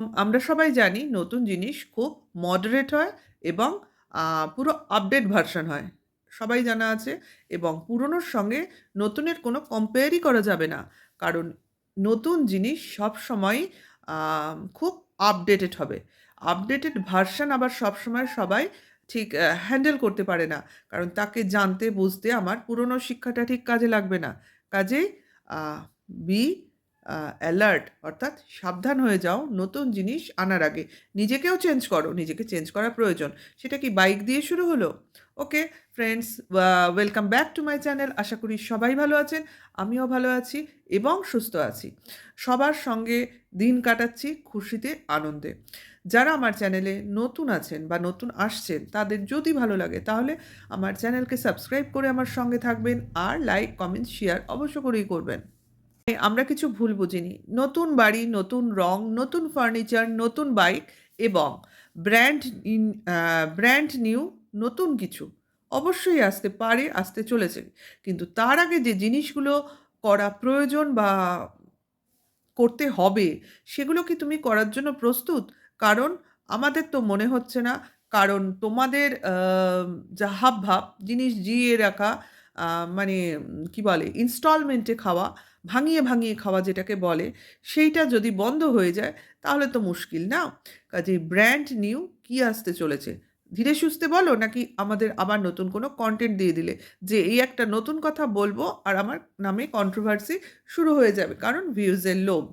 আমরা সবাই জানি নতুন জিনিস খুব মডারেট হয় এবং পুরো আপডেট ভার্সন হয়। সবাই জানা আছে এবং পুরনোর সঙ্গে নতুনের কোনো কম্পেয়ারই করা যাবে না। কারণ নতুন জিনিস সবসময়ই খুব আপডেটেড হবে। আপডেটেড ভার্সন আবার সবসময় সবাই ঠিক হ্যান্ডেল করতে পারে না। কারণ তাকে জানতে বুঝতে আমার পুরনো শিক্ষাটা ঠিক কাজে লাগবে না। কাজেই আ বি অ্যালার্ট অর্থাৎ সাবধান হয়ে যাও নতুন জিনিস আনার আগে। নিজেকেও চেঞ্জ করো, নিজেকে চেঞ্জ করা প্রয়োজন। সেটা কি বাইক দিয়ে শুরু হলো? Okay friends, welcome back to my channel. আশা করি সবাই ভালো আছেন। আমিও ভালো আছি এবং সুস্থ আছি। সবার সঙ্গে দিন কাটাচ্ছি খুশিতে, আনন্দে। যারা আমার চ্যানেলে নতুন আছেন বা নতুন আসছেন তাদের যদি ভালো লাগে তাহলে আমার চ্যানেলকে সাবস্ক্রাইব করে আমার সঙ্গে থাকবেন আর লাইক, কমেন্ট, শেয়ার অবশ্য করেই করবেন। আমরা কিছু ভুল বুঝিনি। নতুন বাড়ি, নতুন রং, নতুন ফার্নিচার, নতুন বাইক এবং brand in a brand new নতুন কিছু অবশ্যই আসতে পারে, আসতে চলেছে। কিন্তু তার আগে যে জিনিসগুলো করা প্রয়োজন বা করতে হবে, সেগুলো কি তুমি করার জন্য প্রস্তুত? কারণ আমাদের তো মনে হচ্ছে না। কারণ তোমাদের যা হাবভাব, জিনিস জিইয়ে রাখা, আ মানে কি বলে? ইনস্টলমেন্টে খাওয়া, ভাঙিয়ে, ভাঙিয়ে খাওয়া যেটাকে বলে, সেইটা যদি বন্ধ হয়ে যায়, তাহলে তো মুশকিল, না? কাজেই ব্র্যান্ড নিউ কি আসতে চলেছে? ধীরে সুস্থে বলো নাকি আমাদের আবার নতুন কোনো কনটেন্ট দিয়ে দিলে? যে এই একটা নতুন কথা বলবো আর আমার নামে কন্ট্রোভার্সি শুরু হয়ে যাবে। কারণ ভিউজের লোভ।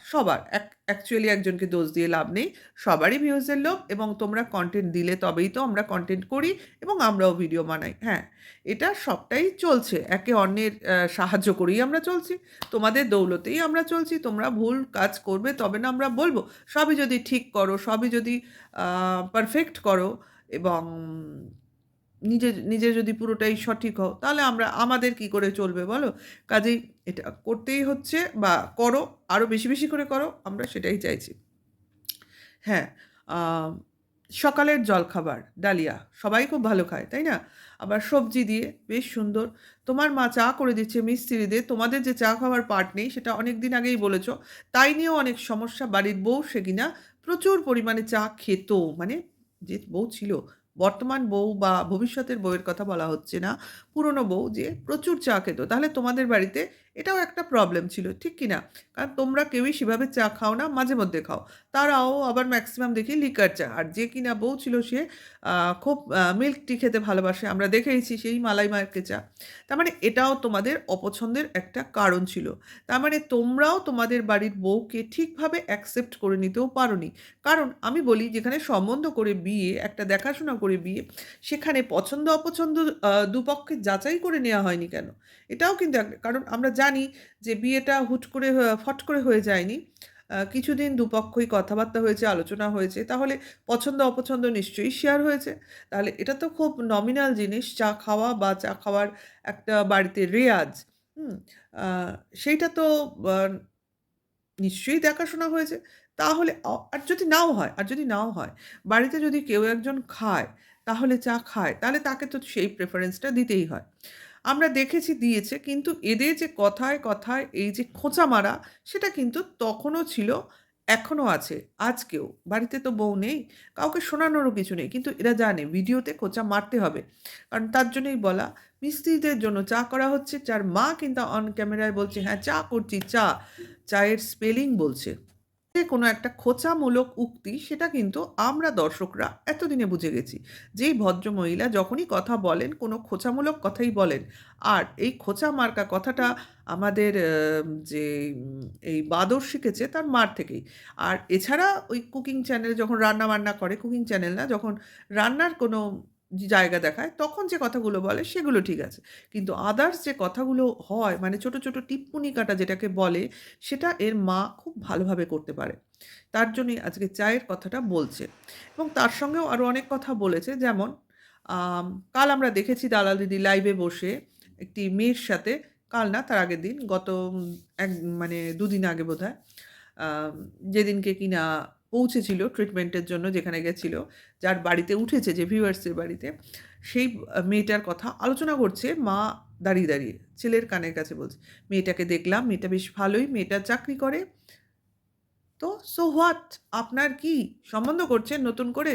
সবার অ্যাকচুয়ালি একজনকে দোষ দিয়ে লাভ নেই। সবারই ভিউজের লোভ এবং তোমরা কনটেন্ট দিলে তবেই তো আমরা কনটেন্ট করি এবং আমরাও ভিডিও বানাই। হ্যাঁ, এটা সবটাই চলছে। একে অন্যের সাহায্য করেই আমরা চলছি। তোমাদের দৌলতেই আমরা চলছি। তোমরা ভুল কাজ করবে তবে না আমরা বলব। সবই যদি ঠিক করো, সবই যদি পারফেক্ট করো এবং নিজে যদি পুরোটাই সঠিক হও, তাহলে আমাদের কি করে চলবে বলো? কাজেই এটা করতেই হচ্ছে বা করো, আরো বেশি, বেশি করে করো। আমরা সেটাই চাইছি। হ্যাঁ, আ সকালের জলখাবার ডালিয়া সবাই খুব ভালো খায়, তাই না? আবার সবজি দিয়ে বেশ সুন্দর। তোমার মা চা করে দিচ্ছে মিস্ত্রিদের। তোমাদের যে চা খাওয়ার পার্ট নেই সেটা অনেকদিন আগেই বলেছ। তাই নিয়েও অনেক সমস্যা। বাড়ির বউ সে কিনা প্রচুর পরিমাণে চা খেত। মানে যে বউ ছিল, বর্তমান বউ বা ভবিষ্যতের বউয়ের কথা বলা হচ্ছে না। পুরনো বউ যে প্রচুর চা খেত। তাহলে তোমাদের বাড়িতে এটাও একটা প্রবলেম ছিল, ঠিক কি না? কারণ তোমরা কেউই সেভাবে চা খাও না, মাঝে মধ্যে খাও। তারাও আবার ম্যাক্সিমাম দেখি লিকার চা। আর যে কিনা বউ ছিল সে খুব মিল্ক টি খেতে ভালোবাসে। আমরা দেখেইছি সেই মালাই মার্কে চা। তার মানে এটাও তোমাদের অপছন্দের একটা কারণ ছিল। তার মানে তোমরাও তোমাদের বাড়ির বউকে ঠিকভাবে অ্যাকসেপ্ট করে নিতেও পারোনি। কারণ আমি বলি যেখানে সম্বন্ধ করে বিয়ে, একটা দেখাশোনা করে বিয়ে, সেখানে পছন্দ অপছন্দ দুপক্ষের যাচাই করে নেওয়া হয়নি কেন? এটাও কিন্তু কারণ আমরা জানি যে বিয়েটা হুট করে ফট করে হয়ে যায়নি। কিছুদিন দুপক্ষই কথাবার্তা হয়েছে, আলোচনা হয়েছে। তাহলে পছন্দ অপছন্দ নিশ্চয়ই শেয়ার হয়েছে। তাহলে এটা তো খুব নমিনাল জিনিস চা খাওয়া বা চা খাওয়ার একটা বাড়িতে রেওয়াজ। হুম? আ সেইটা তো আ নিশ্চয়ই দেখাশোনা হয়েছে। তাহলে আর যদি নাও হয়, বাড়িতে যদি কেউ একজন খায়, তাহলে চা খায়, তাহলে তাকে তো সেই প্রেফারেন্সটা দিতেই হয়। আমরা দেখেছি দিয়েছে, কিন্তু এদের যে কথায়, কথায় এই যে খোঁচা মারা, সেটা কিন্তু তখনও ছিল, এখনো আছে, আজকেও। বাড়িতে তো বউ নেই, কাউকে শোনানোরও কিছু নেই। কিন্তু এরা জানে ভিডিওতে খোঁচা মারতে হবে। কারণ তার জন্যই বলা, মিস্ত্রিদের জন্য চা করা হচ্ছে, যার মা কিন্তু অন ক্যামেরায় বলছে, "হ্যাঁ, চা করছি, চা।" চায়ের স্পেলিং বলছে। যে কোনো একটা খোঁচামূলক উক্তি সেটা কিন্তু আমরা দর্শকরা এতদিনে বুঝে গেছি। যেই ভদ্রমহিলা যখনই কথা বলেন কোনো খোঁচামূলক কথাই বলেন। আর এই খোঁচা মার্কা কথাটা আমাদের যে এই বাদর শিখেছে তার মার থেকেই। আর এছাড়া ওই কুকিং চ্যানেলে যখন রান্না-বান্না করে, কুকিং চ্যানেল না, যখন রান্নার কোনো জায়গা দেখায় তখন যে কথাগুলো বলে সেগুলো ঠিক আছে। কিন্তু আদার্স যে কথাগুলো হয় মানে ছোট, ছোট টিপ্পনি কাটা যেটাকে বলে সেটা এর মা খুব ভালোভাবে করতে পারে। তার জন্যই আজকে চায়ের কথাটা বলছে এবং তার সঙ্গেও আরো অনেক কথা বলেছে যেমন আম কাল আমরা দেখেছি দালাল দিদি লাইভে বসে একটি মেয়ের সাথে, কাল না তার আগের দিন গত এক মানে ২ দিন আগে বোধহয়, আম যেদিনকে কিনা পৌঁছেছিল ট্রিটমেন্টের জন্য যেখানে গেছিল, যার বাড়িতে উঠেছে যে ভিউয়ার্সের বাড়িতে, সেই মেয়েটার কথা আলোচনা করছে মা দাঁড়িয়ে, দাঁড়িয়ে। ছেলের কানের কাছে বলছে, "মেয়েটাকে দেখলাম, মেয়েটা বেশ ভালোই, মেয়েটা চাকরি করে।" তো সো হোয়াট? আপনার কি? সম্বন্ধ করছেন নতুন করে?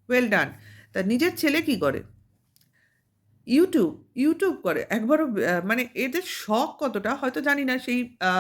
Well done. তা নিজের ছেলে কি করে? ইউটিউব করে। একবারও মানে এদের শখ কতটা হয়তো জানি না সেই আ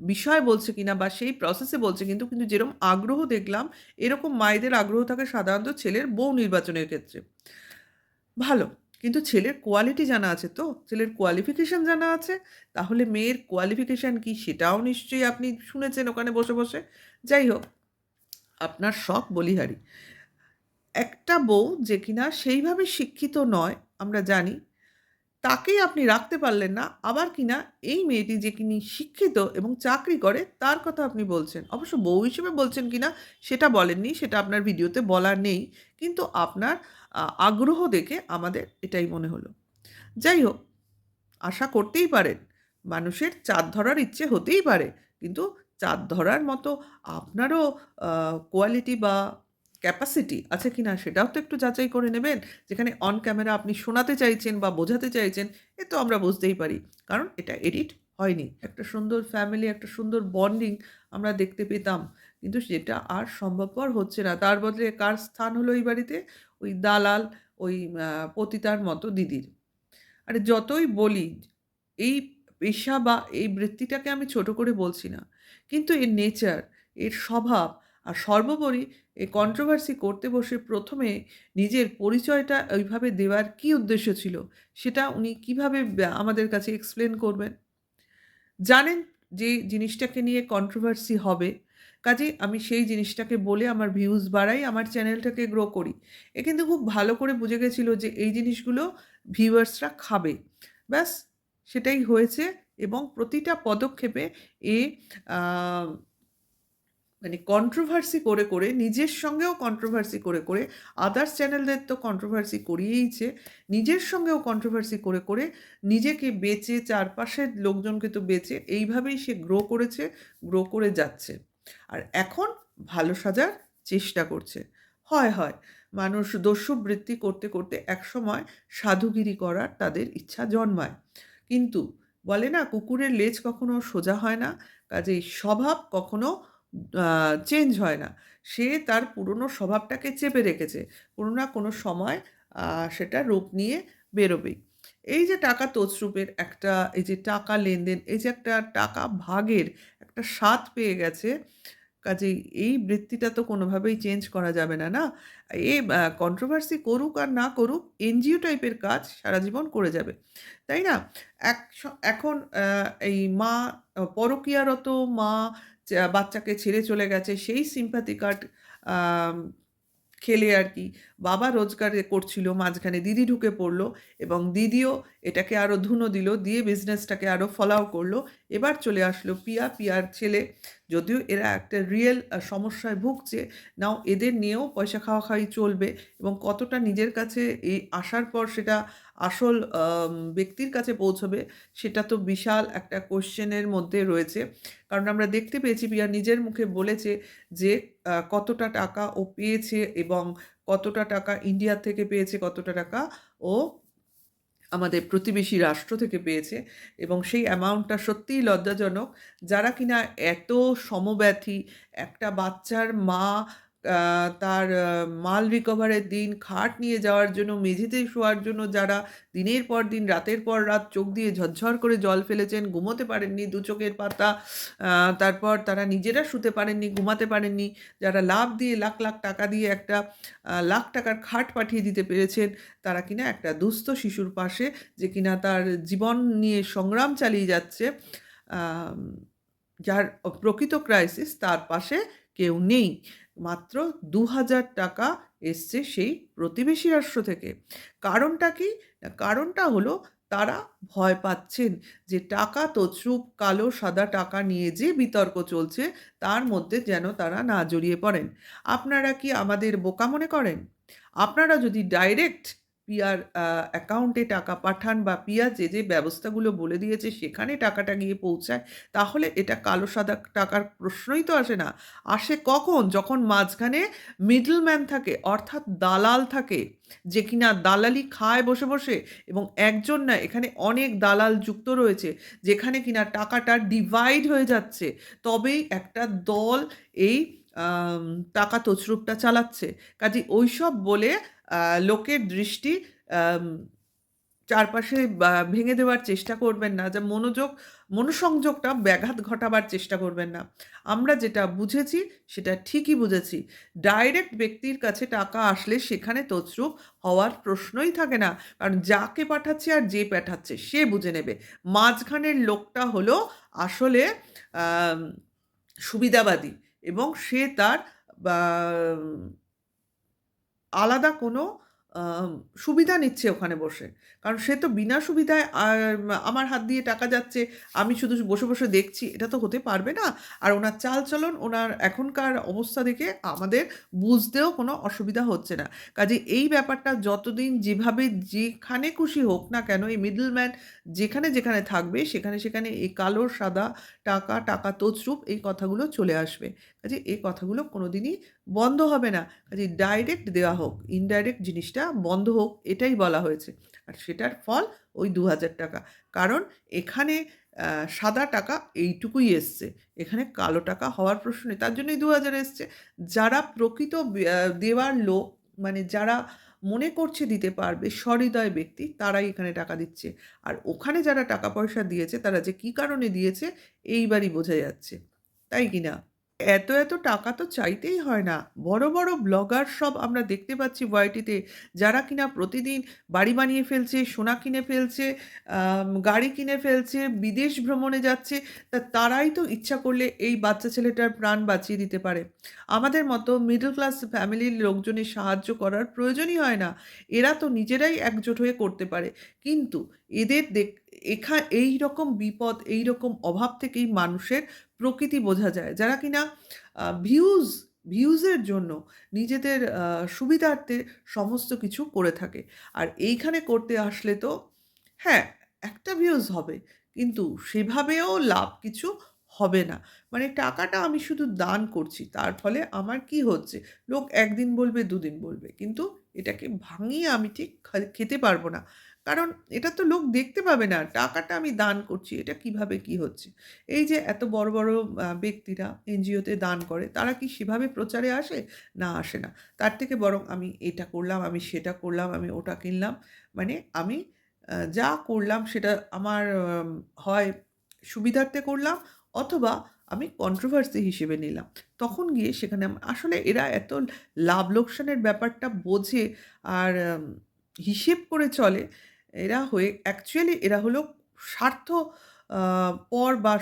বিষয় বলছে কিনা বা সেই প্রসেসে বলছে কিন্তু যেরকম আগ্রহ দেখলাম, এরকম মায়েদের আগ্রহ থাকে সাধারণত ছেলের বউ নির্বাচনের ক্ষেত্রে। ভালো। কিন্তু ছেলের কোয়ালিটি জানা আছে তো? ছেলের কোয়ালিফিকেশন জানা আছে? তাহলে মেয়ের কোয়ালিফিকেশন কি সেটাও নিশ্চয়ই আপনি শুনেছেন ওখানে বসে। যাই হোক, আপনার শখ বলিহারি। একটা বউ যে কিনা সেইভাবে শিক্ষিত নয়, আমরা জানি। তাকেই আপনি রাখতে পারলেন না। আবার কিনা এই মেয়েটি যে কিনি শিক্ষিত এবং চাকরি করে তার কথা আপনি বলছেন। অবশ্য বউ হিসেবে বলছেন কিনা সেটা বলেননি, সেটা আপনার ভিডিওতে বলা নেই। কিন্তু আপনার আগ্রহ দেখে আমাদের এটাই মনে হলো। যাই হোক, আশা করতেই পারেন। মানুষের চাঁদ ধরার ইচ্ছে হতেই পারে। কিন্তু চাঁদ ধরার মতো আপনারও আ কোয়ালিটি বা ক্যাপাসিটি আছে কিনা সেটাও তো একটু যাচাই করে নেবেন। যেখানে অন ক্যামেরা আপনি শোনাতে চাইছেন বা বোঝাতে চাইছেন, এ তো আমরা বুঝতেই পারি। কারণ এটা এডিট হয়নি। একটা সুন্দর ফ্যামিলি, একটা সুন্দর বন্ডিং আমরা দেখতে পেতাম। কিন্তু সেটা আর সম্ভবপর হচ্ছে না। তার বদলে কার স্থান হলো এই বাড়িতে? ওই দালাল, ওই পতিতার মতো দিদির। আরে যতই বলি, এই পেশা বা এই বৃত্তিটাকে আমি ছোট করে বলছি না। কিন্তু এর নেচার, এর স্বভাব আর সর্বোপরি এই কন্ট্রোভার্সি করতে বসে ১ম এ নিজের পরিচয়টা ওইভাবে দেওয়ার কী উদ্দেশ্য ছিল? সেটা উনি কিভাবে আমাদের কাছে এক্সপ্লেন করবেন? জানেন যে জিনিসটাকে নিয়ে কন্ট্রোভার্সি হবে। কাজেই আমি সেই জিনিসটাকে বলে আমার ভিউজ বাড়াই, আমার চ্যানেলটাকে গ্রো করি। এ কিন্তু খুব ভালো করে বুঝে গেছিল যে এই জিনিসগুলো ভিউয়ার্সরা খাবে। ব্যাস সেটাই হয়েছে এবং প্রতিটা পদক্ষেপে এ আ মানে কন্ট্রোভার্সি করে নিজের সঙ্গেও কন্ট্রোভার্সি করে আদার্স চ্যানেলদের তো কন্ট্রোভার্সি করিয়েইছে। নিজের সঙ্গেও কন্ট্রোভার্সি করে নিজেকে বেচে চারপাশের লোকজনকে তো বেচে এইভাবেই সে গ্রো করে যাচ্ছে। আর এখন ভালো সাজার চেষ্টা করছে। হয়। মানুষ দস্যুবৃত্তি করতে একসময় সাধুগিরি করার তাদের ইচ্ছা জন্মায়। কিন্তু বলে না কুকুরের লেজ কখনো সোজা হয় না, কাজেই স্বভাব কখনো আ চেঞ্জ হয় না। সে তার পুরনো স্বভাবটাকে চেপে রেখেছে। কোনো না কোনো সময় আ সেটা রূপ নিয়ে বেরোবেই। এই যে টাকা তছরূপের একটা এই যে টাকা লেনদেন, এই যে একটা টাকা ভাগের একটা স্বাদ পেয়ে গেছে, কাজেই এই বৃত্তিটা তো কোনোভাবেই চেঞ্জ করা যাবে না, না? কন্ট্রোভার্সি করুক আর না করুক, এনজিও টাইপের কাজ সারা জীবন করে যাবে। তাই না? এক স এখন এই মা পরকীয়ারত মা বাচ্চাকে ছেড়ে চলে গেছে সেই sympathy কার্ড আম খেলে আরকি বাবা রোজগার করছিল, মাঝখানে দিদি ঢুকে পড়ল এবং দিদিও এটাকে আরো ধুনো দিল, দিয়ে বিজনেসটাকে আরো ফলাও করল। এবার চলে আসলো পিয়ার ছেলে। যদিও এরা একটা রিয়েল সমস্যায় ভুগছে। নাও এদের নিয়েও পয়সা খাওয়া-খাওয়ি চলবে এবং কতটা নিজের কাছে এই আসার পর সেটা আসল ব্যক্তির কাছে পৌঁছবে, সেটা তো বিশাল একটা কোয়েশ্চেন এর মধ্যে রয়েছে। কারণ আমরা দেখতে পেয়েছি পিয়া নিজের মুখে বলেছে যে কতটা টাকা ও পেয়েছে এবং কতটা টাকা ইন্ডিয়া থেকে পেয়েছে, কতটা টাকা ও আমাদের প্রতিবেশী রাষ্ট্র থেকে পেয়েছে এবং সেই অ্যামাউন্টটা সত্যিই লজ্জাজনক। যারা কিনা এত সমব্যথী, একটা বাচ্চার মা আ তার মাল রিকভারের দিন খাট নিয়ে যাওয়ার জন্য, মেঝেতে শোয়ার জন্য যারা দিনের পর দিন, রাতের পর রাত চোখ দিয়ে ঝরঝর করে জল ফেলেছেন, ঘুমোতে পারেননি, দু চোখের পাতা, তারপর তারা নিজেরা শুতে পারেননি, ঘুমাতে পারেননি, যারা লাফ দিয়ে লাখ টাকা দিয়ে একটা লাখ টাকার খাট পাঠিয়ে দিতে পেরেছেন, তারা কিনা একটা দুস্থ শিশুর পাশে যে কিনা তার জীবন নিয়ে সংগ্রাম চালিয়ে যাচ্ছে, আম যার প্রকৃত ক্রাইসিস তার পাশে কেউ নেই। মাত্র ৳২,০০০ এসছে সেই প্রতিবেশী রাষ্ট্র থেকে। কারণটা কি? না কারণটা হলো তারা ভয় পাচ্ছেন যে টাকা তছরূপ কালো সাদা টাকা নিয়ে যে বিতর্ক চলছে তার মধ্যে যেন তারা না জড়িয়ে পড়েন। আপনারা কি আমাদের বোকা মনে করেন? আপনারা যদি ডাইরেক্ট পিয়ার অ্যাকাউন্টে টাকা পাঠান বা পিয়া যে যে ব্যবস্থাগুলো বলে দিয়েছে সেখানে টাকাটা গিয়ে পৌঁছায়, তাহলে এটা কালো সাদা টাকার প্রশ্নই তো আসে না। আসে কখন? যখন মাঝখানে মিডলম্যান থাকে, অর্থাৎ দালাল থাকে, যে কিনা দালালি খায় বসে বসে, এবং একজন না, এখানে অনেক দালাল যুক্ত রয়েছে, যেখানে কিনা টাকাটা ডিভাইড হয়ে যাচ্ছে। তবেই একটা দল এই আম টাকা তছরূপটা চালাচ্ছে। কাজেই ওইসব বলে লোকের দৃষ্টি আম চারপাশে ভেঙে দেওয়ার চেষ্টা করবেন না। যা মনোসংযোগটা ব্যাঘাত ঘটাবার চেষ্টা করবেন না। আমরা যেটা বুঝেছি সেটা ঠিকই বুঝেছি। ডাইরেক্ট ব্যক্তির কাছে টাকা আসলে সেখানে তছরূপ হওয়ার প্রশ্নই থাকে না। কারণ যাকে পাঠাচ্ছে আর যে পাঠাচ্ছে সে বুঝে নেবে। মাঝখানের লোকটা হলো আসলে আম সুবিধাবাদী, এবং সে তার বা আলাদা কোনো আম সুবিধা নিচ্ছে ওখানে বসে। কারণ সে তো বিনা সুবিধায় আমার হাত দিয়ে টাকা যাচ্ছে, আমি শুধু বসে, বসে দেখছি, এটা তো হতে পারবে না। আর উনার চালচলন, উনার এখনকার অবস্থা দেখে আমাদের বুঝতেও কোনো অসুবিধা হচ্ছে না। কাজেই এই ব্যাপারটা যতদিন যেভাবে যেখানে খুশি হোক না কেন, এই মিডলম্যান যেখানে, যেখানে থাকবে সেখানে, সেখানে এই কালো সাদা টাকা, টাকা তছরূপ এই কথাগুলো চলে আসবে। কাজেই এই কথাগুলো কোনোদিনই বন্ধ হবে না। কাজেই ডাইরেক্ট দেওয়া হোক, ইনডাইরেক্ট জিনিসটা বন্ধ হোক, এটাই বলা হয়েছে। আর সেটার ফল ওই ৳২,০০০। কারণ এখানে সাদা টাকা এইটুকুই এসছে। এখানে কালো টাকা হওয়ার প্রশ্ন নেই। তার জন্যই ২,০০০ এসছে। যারা প্রকৃত দেওয়ার লোক, মানে যারা মনে করছে দিতে পারবে, সহৃদয় ব্যক্তি, তারাই এখানে টাকা দিচ্ছে। আর ওখানে যারা টাকা পয়সা দিয়েছে তারা যে কী কারণে দিয়েছে এইবারই বোঝা যাচ্ছে। তাই কি না? এত, এত টাকা তো চাইতেই হয় না। বড়, বড় ব্লগার সব আমরা দেখতে পাচ্ছি ওয়াইটিতে, যারা কিনা প্রতিদিন বাড়ি বানিয়ে ফেলছে, সোনা কিনে ফেলছে, গাড়ি কিনে ফেলছে, বিদেশ ভ্রমণে যাচ্ছে। তারাই তো ইচ্ছা করলে এই বাচ্চা ছেলেটার প্রাণ বাঁচিয়ে দিতে পারে। আমাদের মতো মিডল ক্লাস ফ্যামিলির লোকজনের সাহায্য করার প্রয়োজনই হয় না। এরা তো নিজেরাই একজোট হয়ে করতে পারে। কিন্তু এদের এইরকম বিপদ, এইরকম অভাব থেকেই মানুষের প্রকৃতি বোঝা যায়। যারা কিনা ভিউজের জন্য নিজেদের সুবিধার্থে সমস্ত কিছু করে থাকে। আর এইখানে করতে আসলে তো হ্যাঁ, একটা ভিউজ হবে। কিন্তু সেভাবেও লাভ কিছু হবে না। মানে টাকাটা আমি শুধু দান করছি। তার ফলে আমার কি হচ্ছে? লোক ১ দিন বলবে, ২ দিন বলবে। কিন্তু এটাকে ভাঙিয়ে আমি ঠিক খেতে পারব না। কারণ এটা তো লোক দেখতে পাবে না। টাকাটা আমি দান করছি। এটা কিভাবে কি হচ্ছে? এই যে এত বড়, বড় ব্যক্তিরা এনজিওতে দান করে, তারা কি সেভাবে প্রচারে আসে? না, আসে না। তার থেকে বরং আমি এটা করলাম, আমি সেটা করলাম, আমি ওটা কিনলাম। মানে আমি যা করলাম সেটা আমার হয় সুবিধার্থে করলাম, অথবা আমি কন্ট্রোভার্সি হিসেবে নিলাম। তখন গিয়ে সেখানে আসলে এরা এত লাভ লোকসানের ব্যাপারটা বোঝে আর হিসেব করে চলে। অ্যাকচুয়ালি এরা হলো স্বার্থ আ পর বা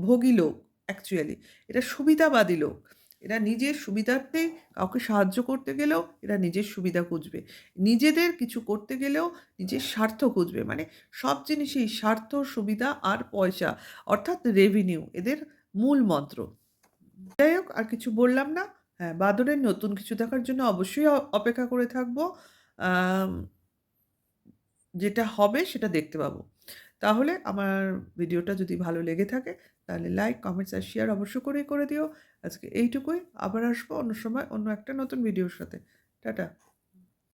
ভোগী লোক অ্যাকচুয়ালি। এরা সুবিধাবাদী লোক। এরা নিজের সুবিধার্থে কাউকে সাহায্য করতে গেলেও এরা নিজের সুবিধা খুঁজবে। নিজেদের কিছু করতে গেলেও নিজের স্বার্থ খুঁজবে। মানে সব জিনিসেই স্বার্থ, সুবিধা আর পয়সা, অর্থাৎ রেভিনিউ এদের মূল মন্ত্র। যাই হোক, আর কিছু বললাম না। হ্যাঁ, বাদরের নতুন কিছু দেখার জন্য অবশ্যই অপেক্ষা করে থাকবো। আম যেটা হবে সেটা দেখতে পাবো। তাহলে আমার ভিডিওটা যদি ভালো লেগে থাকে তাহলে লাইক, কমেন্টস আর শেয়ার অবশ্য করেই করে দিও। আজকে এইটুকুই। আবার আসবো অন্য সময় অন্য একটা নতুন ভিডিওর সাথে। টাটা।